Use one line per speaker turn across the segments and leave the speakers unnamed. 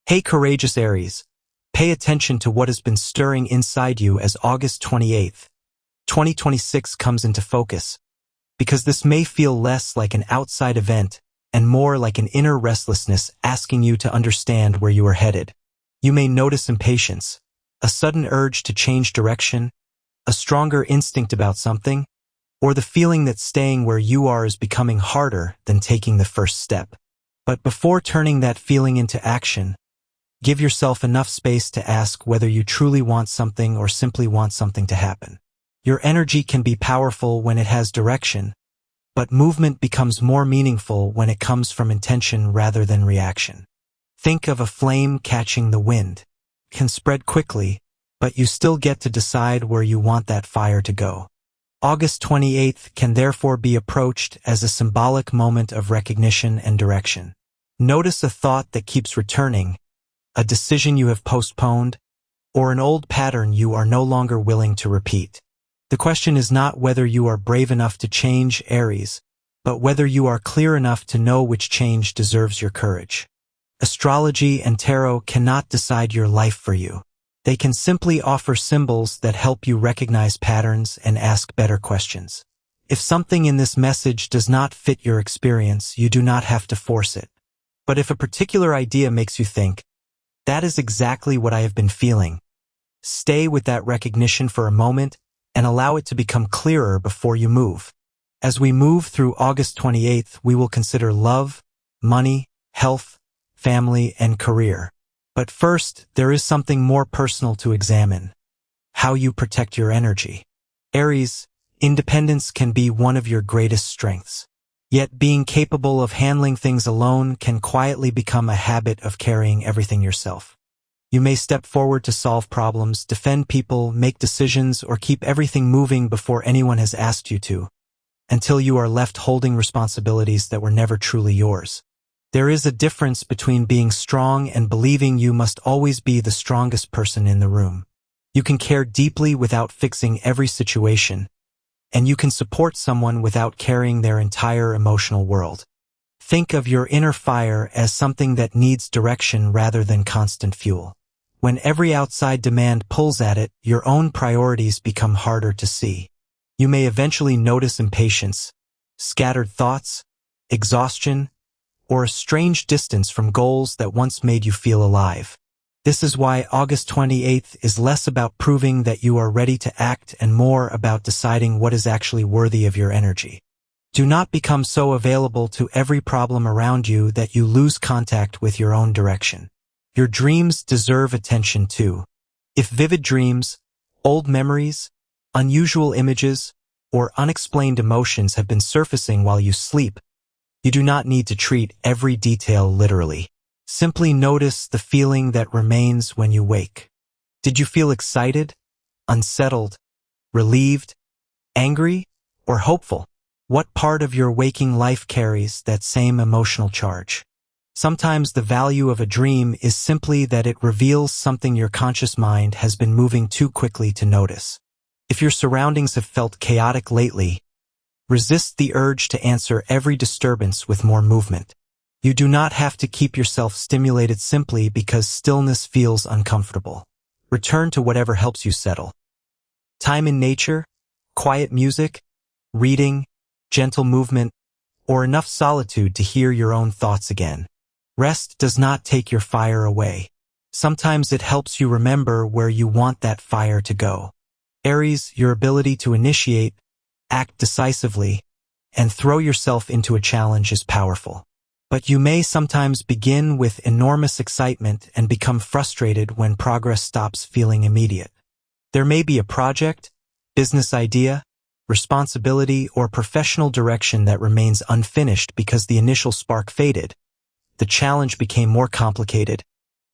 Hey courageous Aries, pay attention to what has been stirring inside you as August 28th, 2026 comes into focus, because this may feel less like an outside event and more like an inner restlessness asking you to understand where you are headed. You may notice impatience, a sudden urge to change direction, a stronger instinct about something, or the feeling that staying where you are is becoming harder than taking the first step. But before turning that feeling into action, give yourself enough space to ask whether you truly want something or simply want something to happen. Your energy can be powerful when it has direction, but movement becomes more meaningful when it comes from intention rather than reaction. Think of a flame catching the wind. It can spread quickly, but you still get to decide where you want that fire to go. August 28th can therefore be approached as a symbolic moment of recognition and direction. Notice a thought that keeps returning, a decision you have postponed, or an old pattern you are no longer willing to repeat. The question is not whether you are brave enough to change, Aries, but whether you are clear enough to know which change deserves your courage. Astrology and tarot cannot decide your life for you. They can simply offer symbols that help you recognize patterns and ask better questions. If something in this message does not fit your experience, you do not have to force it. But if a particular idea makes you think, "That is exactly what I have been feeling," stay with that recognition for a moment and allow it to become clearer before you move. As we move through August 28th, we will consider love, money, health, family, and career. But first, there is something more personal to examine: how you protect your energy. Aries, independence can be one of your greatest strengths. Yet being capable of handling things alone can quietly become a habit of carrying everything yourself. You may step forward to solve problems, defend people, make decisions, or keep everything moving before anyone has asked you to, until you are left holding responsibilities that were never truly yours. There is a difference between being strong and believing you must always be the strongest person in the room. You can care deeply without fixing every situation, and you can support someone without carrying their entire emotional world. Think of your inner fire as something that needs direction rather than constant fuel. When every outside demand pulls at it, your own priorities become harder to see. You may eventually notice impatience, scattered thoughts, exhaustion, or a strange distance from goals that once made you feel alive. This is why August 28th is less about proving that you are ready to act and more about deciding what is actually worthy of your energy. Do not become so available to every problem around you that you lose contact with your own direction. Your dreams deserve attention too. If vivid dreams, old memories, unusual images, or unexplained emotions have been surfacing while you sleep, you do not need to treat every detail literally. Simply notice the feeling that remains when you wake. Did you feel excited, unsettled, relieved, angry, or hopeful? What part of your waking life carries that same emotional charge? Sometimes the value of a dream is simply that it reveals something your conscious mind has been moving too quickly to notice. If your surroundings have felt chaotic lately, resist the urge to answer every disturbance with more movement. You do not have to keep yourself stimulated simply because stillness feels uncomfortable. Return to whatever helps you settle. Time in nature, quiet music, reading, gentle movement, or enough solitude to hear your own thoughts again. Rest does not take your fire away. Sometimes it helps you remember where you want that fire to go. Aries, your ability to initiate, act decisively, and throw yourself into a challenge is powerful. But you may sometimes begin with enormous excitement and become frustrated when progress stops feeling immediate. There may be a project, business idea, responsibility, or professional direction that remains unfinished because the initial spark faded, the challenge became more complicated,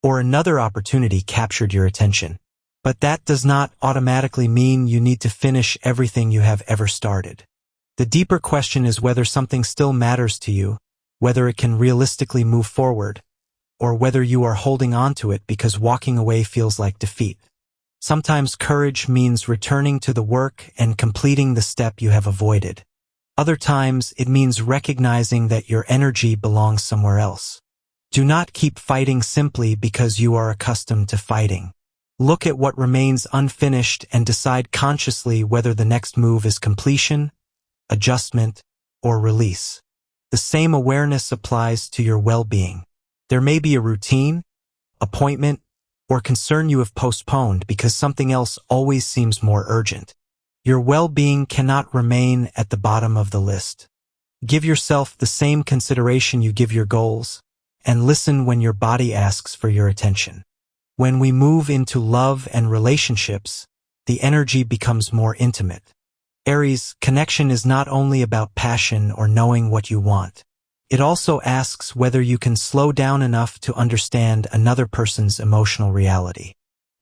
or another opportunity captured your attention. But that does not automatically mean you need to finish everything you have ever started. The deeper question is whether something still matters to you, whether it can realistically move forward, or whether you are holding on to it because walking away feels like defeat. Sometimes courage means returning to the work and completing the step you have avoided. Other times, it means recognizing that your energy belongs somewhere else. Do not keep fighting simply because you are accustomed to fighting. Look at what remains unfinished and decide consciously whether the next move is completion, adjustment, or release. The same awareness applies to your well-being. There may be a routine, appointment, or concern you have postponed because something else always seems more urgent. Your well-being cannot remain at the bottom of the list. Give yourself the same consideration you give your goals, and listen when your body asks for your attention. When we move into love and relationships, the energy becomes more intimate. Aries, connection is not only about passion or knowing what you want. It also asks whether you can slow down enough to understand another person's emotional reality.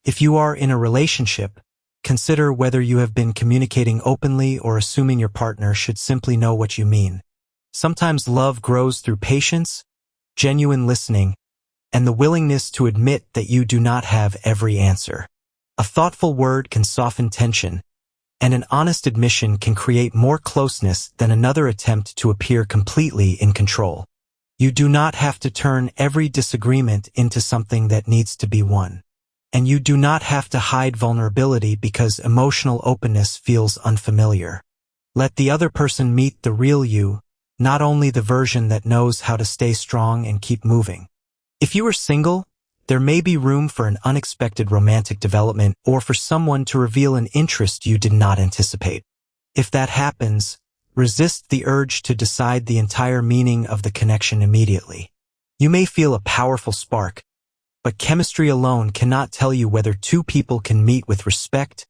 If you are in a relationship, consider whether you have been communicating openly or assuming your partner should simply know what you mean. Sometimes love grows through patience, genuine listening, and the willingness to admit that you do not have every answer. A thoughtful word can soften tension, and an honest admission can create more closeness than another attempt to appear completely in control. You do not have to turn every disagreement into something that needs to be won. And you do not have to hide vulnerability because emotional openness feels unfamiliar. Let the other person meet the real you, not only the version that knows how to stay strong and keep moving. If you are single, there may be room for an unexpected romantic development or for someone to reveal an interest you did not anticipate. If that happens, resist the urge to decide the entire meaning of the connection immediately. You may feel a powerful spark, but chemistry alone cannot tell you whether two people can meet with respect,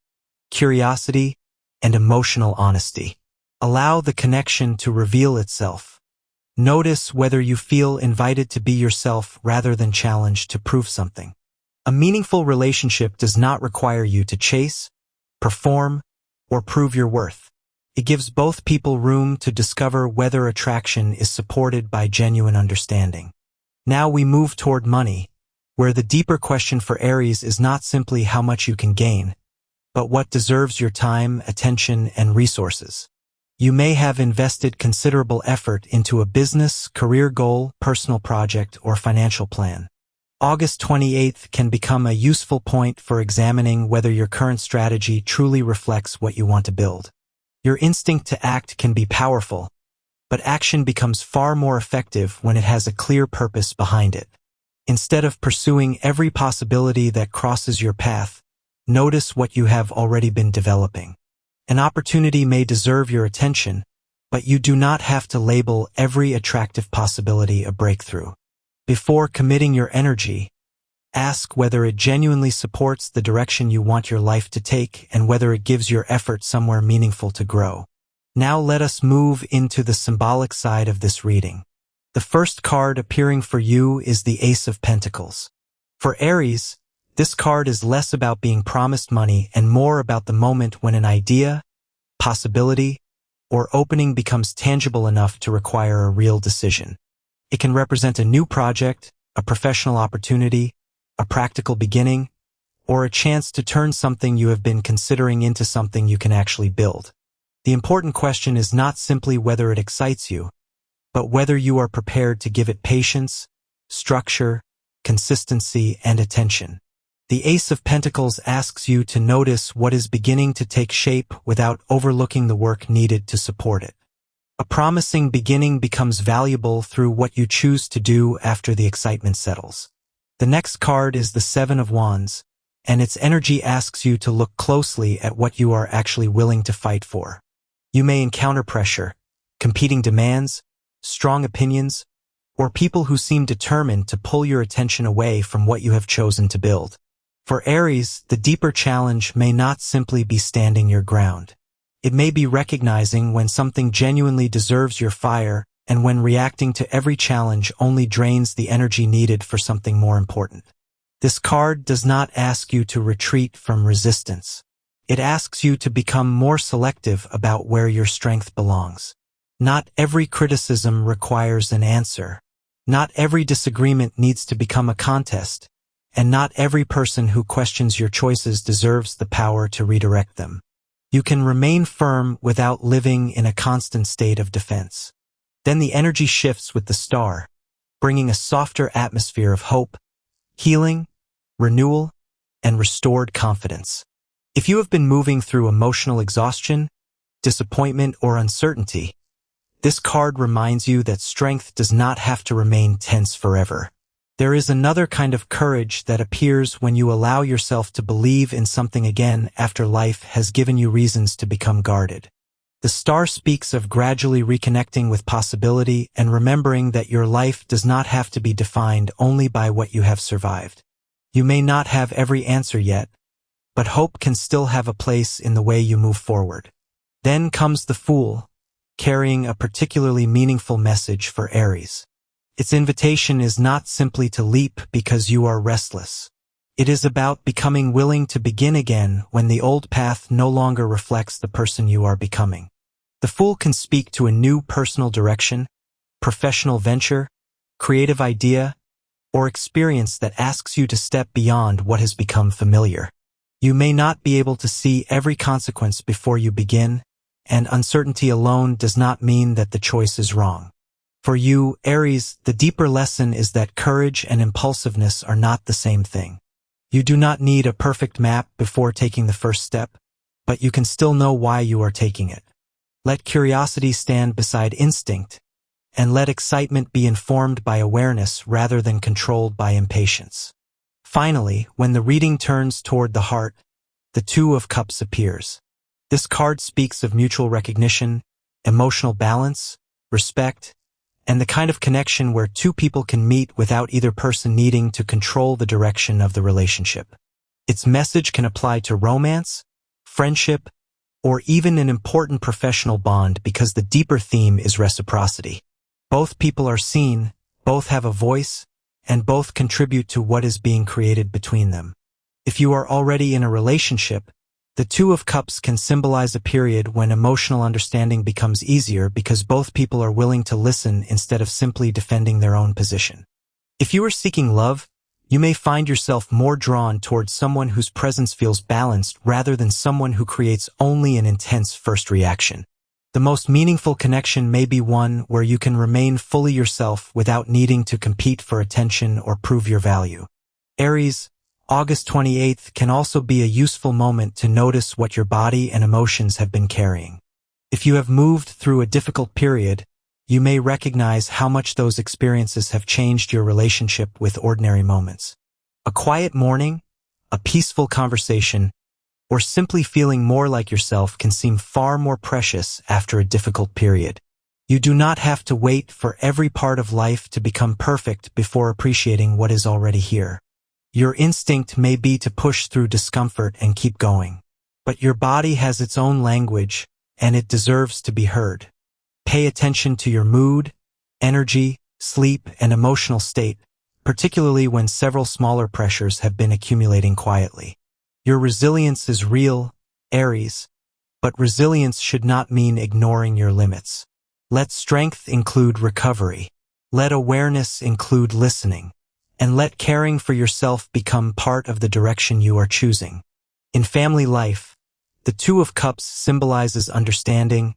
curiosity, and emotional honesty. Allow the connection to reveal itself. Notice whether you feel invited to be yourself rather than challenged to prove something. A meaningful relationship does not require you to chase, perform, or prove your worth. It gives both people room to discover whether attraction is supported by genuine understanding. Now we move toward money, where the deeper question for Aries is not simply how much you can gain, but what deserves your time, attention, and resources. You may have invested considerable effort into a business, career goal, personal project, or financial plan. August 28th can become a useful point for examining whether your current strategy truly reflects what you want to build. Your instinct to act can be powerful, but action becomes far more effective when it has a clear purpose behind it. Instead of pursuing every possibility that crosses your path, notice what you have already been developing. An opportunity may deserve your attention, but you do not have to label every attractive possibility a breakthrough. Before committing your energy, ask whether it genuinely supports the direction you want your life to take and whether it gives your effort somewhere meaningful to grow. Now let us move into the symbolic side of this reading. The first card appearing for you is the Ace of Pentacles. For Aries, this card is less about being promised money and more about the moment when an idea, possibility, or opening becomes tangible enough to require a real decision. It can represent a new project, a professional opportunity, a practical beginning, or a chance to turn something you have been considering into something you can actually build. The important question is not simply whether it excites you, but whether you are prepared to give it patience, structure, consistency, and attention. The Ace of Pentacles asks you to notice what is beginning to take shape without overlooking the work needed to support it. A promising beginning becomes valuable through what you choose to do after the excitement settles. The next card is the Seven of Wands, and its energy asks you to look closely at what you are actually willing to fight for. You may encounter pressure, competing demands, strong opinions, or people who seem determined to pull your attention away from what you have chosen to build. For Aries, the deeper challenge may not simply be standing your ground. It may be recognizing when something genuinely deserves your fire and when reacting to every challenge only drains the energy needed for something more important. This card does not ask you to retreat from resistance. It asks you to become more selective about where your strength belongs. Not every criticism requires an answer. Not every disagreement needs to become a contest. And not every person who questions your choices deserves the power to redirect them. You can remain firm without living in a constant state of defense. Then the energy shifts with the star, bringing a softer atmosphere of hope, healing, renewal, and restored confidence. If you have been moving through emotional exhaustion, disappointment, or uncertainty, this card reminds you that strength does not have to remain tense forever. There is another kind of courage that appears when you allow yourself to believe in something again after life has given you reasons to become guarded. The star speaks of gradually reconnecting with possibility and remembering that your life does not have to be defined only by what you have survived. You may not have every answer yet, but hope can still have a place in the way you move forward. Then comes the Fool, carrying a particularly meaningful message for Aries. Its invitation is not simply to leap because you are restless. It is about becoming willing to begin again when the old path no longer reflects the person you are becoming. The Fool can speak to a new personal direction, professional venture, creative idea, or experience that asks you to step beyond what has become familiar. You may not be able to see every consequence before you begin, and uncertainty alone does not mean that the choice is wrong. For you, Aries, the deeper lesson is that courage and impulsiveness are not the same thing. You do not need a perfect map before taking the first step, but you can still know why you are taking it. Let curiosity stand beside instinct, and let excitement be informed by awareness rather than controlled by impatience. Finally, when the reading turns toward the heart, the Two of Cups appears. This card speaks of mutual recognition, emotional balance, respect, and the kind of connection where two people can meet without either person needing to control the direction of the relationship. Its message can apply to romance, friendship, or even an important professional bond because the deeper theme is reciprocity. Both people are seen, both have a voice, and both contribute to what is being created between them. If you are already in a relationship, the Two of Cups can symbolize a period when emotional understanding becomes easier because both people are willing to listen instead of simply defending their own position. If you are seeking love, you may find yourself more drawn towards someone whose presence feels balanced rather than someone who creates only an intense first reaction. The most meaningful connection may be one where you can remain fully yourself without needing to compete for attention or prove your value. Aries, August 28th can also be a useful moment to notice what your body and emotions have been carrying. If you have moved through a difficult period, you may recognize how much those experiences have changed your relationship with ordinary moments. A quiet morning, a peaceful conversation, or simply feeling more like yourself can seem far more precious after a difficult period. You do not have to wait for every part of life to become perfect before appreciating what is already here. Your instinct may be to push through discomfort and keep going, but your body has its own language, and it deserves to be heard. Pay attention to your mood, energy, sleep, and emotional state, particularly when several smaller pressures have been accumulating quietly. Your resilience is real, Aries, but resilience should not mean ignoring your limits. Let strength include recovery. Let awareness include listening. And let caring for yourself become part of the direction you are choosing. In family life, the Two of Cups symbolizes understanding,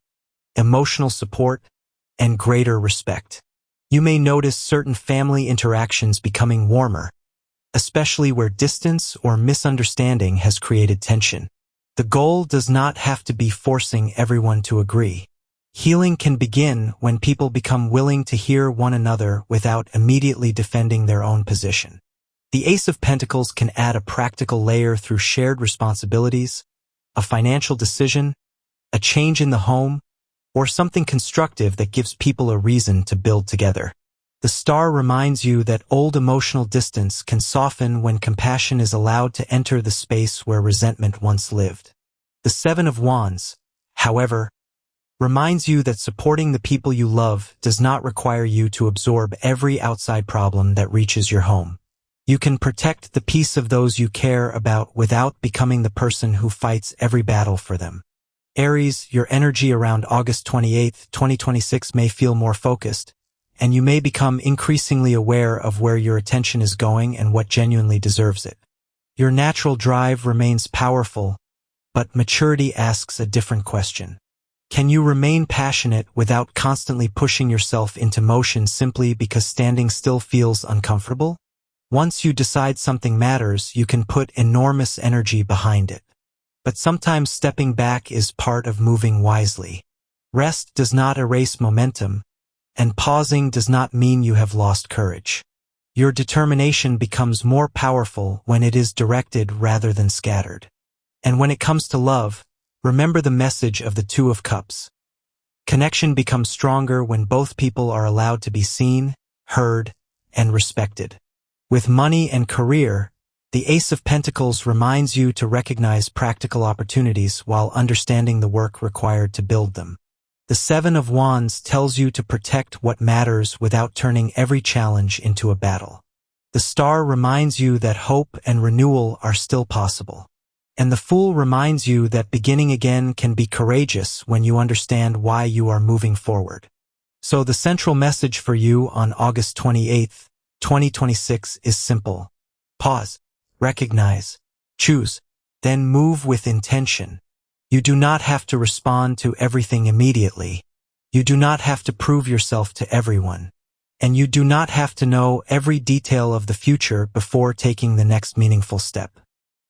emotional support, and greater respect. You may notice certain family interactions becoming warmer, especially where distance or misunderstanding has created tension. The goal does not have to be forcing everyone to agree. Healing can begin when people become willing to hear one another without immediately defending their own position. The Ace of Pentacles can add a practical layer through shared responsibilities, a financial decision, a change in the home, or something constructive that gives people a reason to build together. The Star reminds you that old emotional distance can soften when compassion is allowed to enter the space where resentment once lived. The Seven of Wands, however, reminds you that supporting the people you love does not require you to absorb every outside problem that reaches your home. You can protect the peace of those you care about without becoming the person who fights every battle for them. Aries, your energy around August 28, 2026 may feel more focused, and you may become increasingly aware of where your attention is going and what genuinely deserves it. Your natural drive remains powerful, but maturity asks a different question. Can you remain passionate without constantly pushing yourself into motion simply because standing still feels uncomfortable? Once you decide something matters, you can put enormous energy behind it. But sometimes stepping back is part of moving wisely. Rest does not erase momentum, and pausing does not mean you have lost courage. Your determination becomes more powerful when it is directed rather than scattered. And when it comes to love, remember the message of the Two of Cups. Connection becomes stronger when both people are allowed to be seen, heard, and respected. With money and career, the Ace of Pentacles reminds you to recognize practical opportunities while understanding the work required to build them. The Seven of Wands tells you to protect what matters without turning every challenge into a battle. The Star reminds you that hope and renewal are still possible. And the Fool reminds you that beginning again can be courageous when you understand why you are moving forward. So the central message for you on August 28th, 2026 is simple. Pause, recognize, choose, then move with intention. You do not have to respond to everything immediately. You do not have to prove yourself to everyone. And you do not have to know every detail of the future before taking the next meaningful step.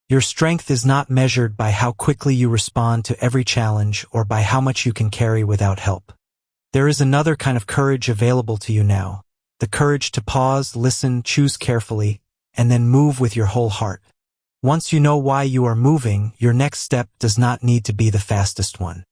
Your strength is not measured by how quickly you respond to every challenge or by how much you can carry without help. There is another kind of courage available to you now. The courage to pause, listen, choose carefully, and then move with your whole heart. Once you know why you are moving, your next step does not need to be the fastest one.